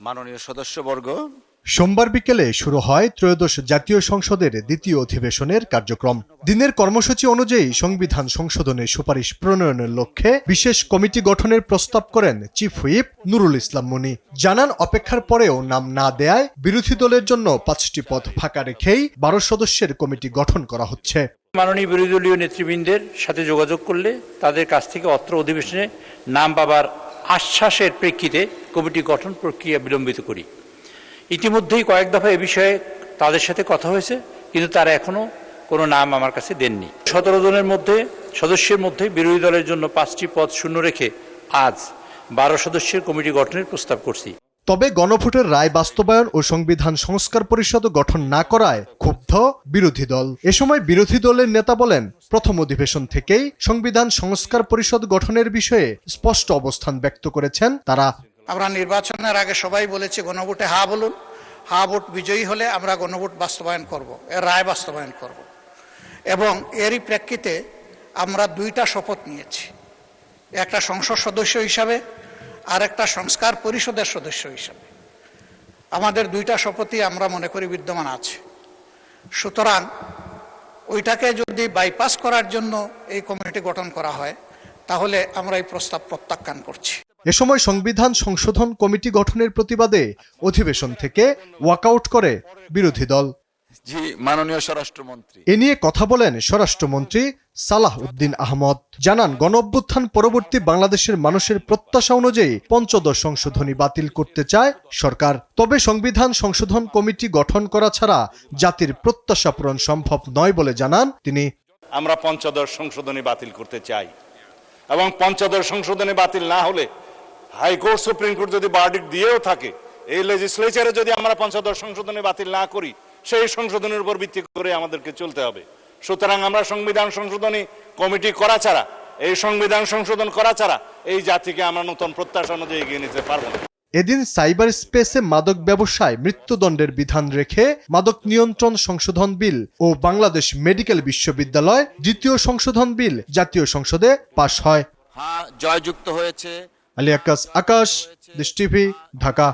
মাননীয় সদস্যবর্গ, সোমবার বিকেলে শুরু হয় ত্রয়োদশ জাতীয় সংসদের দ্বিতীয় অধিবেশনের কার্যক্রম। দিনের কর্মসূচি অনুযায়ী সংবিধান সংশোধনের সুপারিশ প্রণয়নের লক্ষ্যে বিশেষ কমিটি গঠনের প্রস্তাব করেন চিফ হুইপ নুরুল ইসলাম মনি। জানান, অপেক্ষার পরেও নাম না দেয়ায় বিরোধী দলের জন্য 5টি পদ ফাঁকা রেখেই 12 সদস্যের কমিটি গঠন করা হচ্ছে। মাননীয় বিরোধী দলীয় নেতৃবৃন্দের সাথে যোগাযোগ করলে তাদের কাছ থেকে অত্র অধিবেশনে নাম পাবার আশ্বাসের প্রেক্ষিতে কমিটি গঠন প্রক্রিয়া বিলম্বিত করি। ইতিমধ্যেই কয়েক দফা এ বিষয়ে তাদের সাথে কথা হয়েছে, কিন্তু তারা এখনো কোনো নাম আমার কাছে দেননি। 17 জনের সদস্যের মধ্যে বিরোধী দলের জন্য 5টি পদ শূন্য রেখে আজ 12 সদস্যের কমিটি গঠনের প্রস্তাব করছি। তবে গণভোটের রায় বাস্তবায়ন ও সংবিধান সংস্কার পরিষদ গঠন না করায় ক্ষুব্ধ বিরোধী দল। এ সময় বিরোধী দলের নেতা বলেন, প্রথম অধিবেশন থেকেই সংবিধান সংস্কার পরিষদ গঠনের বিষয়ে স্পষ্ট অবস্থান ব্যক্ত করেছেন তারা। আমরা নির্বাচনের আগে সবাই বলেছি গণভোটে হা বলুন, হা ভোট বিজয়ী হলে আমরা গণভোট বাস্তবায়ন করব, এর রায় বাস্তবায়ন করব। এবং এরই প্রেক্ষিতে আমরা 2টা শপথ নিয়েছি, একটা সংসদ সদস্য হিসাবে আর একটা সংস্কার পরিষদের সদস্য হিসাবে। আমাদের 2টা শপথই আমরা মনে করি বিদ্যমান আছে। সুতরাং ওইটাকে যদি বাইপাস করার জন্য এই কমিটি গঠন করা হয়, তাহলে আমরা এই প্রস্তাব প্রত্যাখ্যান করছি। এ সময় সংবিধান সংশোধন কমিটি গঠনের প্রতিবাদে অধিবেশন থেকে ওয়াকআউট করে বিরোধী দল। জি মাননীয় স্বরাষ্ট্রমন্ত্রী। এ নিয়ে কথা বলেন স্বরাষ্ট্রমন্ত্রী সালাহ উদ্দিন আহমদ। জানান, গণঅভ্যুত্থান পরবর্তী বাংলাদেশের মানুষের প্রত্যাশা অনুযায়ী পঞ্চদশ সংশোধনী বাতিল করতে চায় সরকার। তবে সংবিধান সংশোধন কমিটি গঠন করা ছাড়া জাতির প্রত্যাশা পূরণ সম্ভব নয় বলে জানান তিনি। আমরা পঞ্চদশ সংশোধনী বাতিল করতে চাই, এবং পঞ্চদশ সংশোধনী বাতিল না হলে হাইকোর্ট সুপ্রিম কোর্ট যদি ভার্ডিক্ট দিয়েও থাকে, এই লেজিসলেচারে যদি আমরা পঞ্চদশ সংশোধনী বাতিল না করি, সেই সংশোধনের উপর ভিত্তি করে আমাদেরকে চলতে হবে। সুতরাং আমরা সংবিধান সংশোধনী কমিটি করা ছাড়া, এই সংবিধান সংশোধন করা ছাড়া এই জাতিকে আমরা নতুন প্রত্যাশা অনুযায়ী এগিয়ে নিতে পারবো না। এদিন সাইবার স্পেসে মাদক ব্যবসায় মৃত্যুদণ্ডের বিধান রেখে মাদক নিয়ন্ত্রণ সংশোধন বিল ও বাংলাদেশ মেডিকেল বিশ্ববিদ্যালয় দ্বিতীয় সংশোধন বিল জাতীয় সংসদে পাশ হয়। হ্যাঁ, জয়যুক্ত হয়েছে। আলী আকাশ, আকাশ, দেশ টিভি, ঢাকা।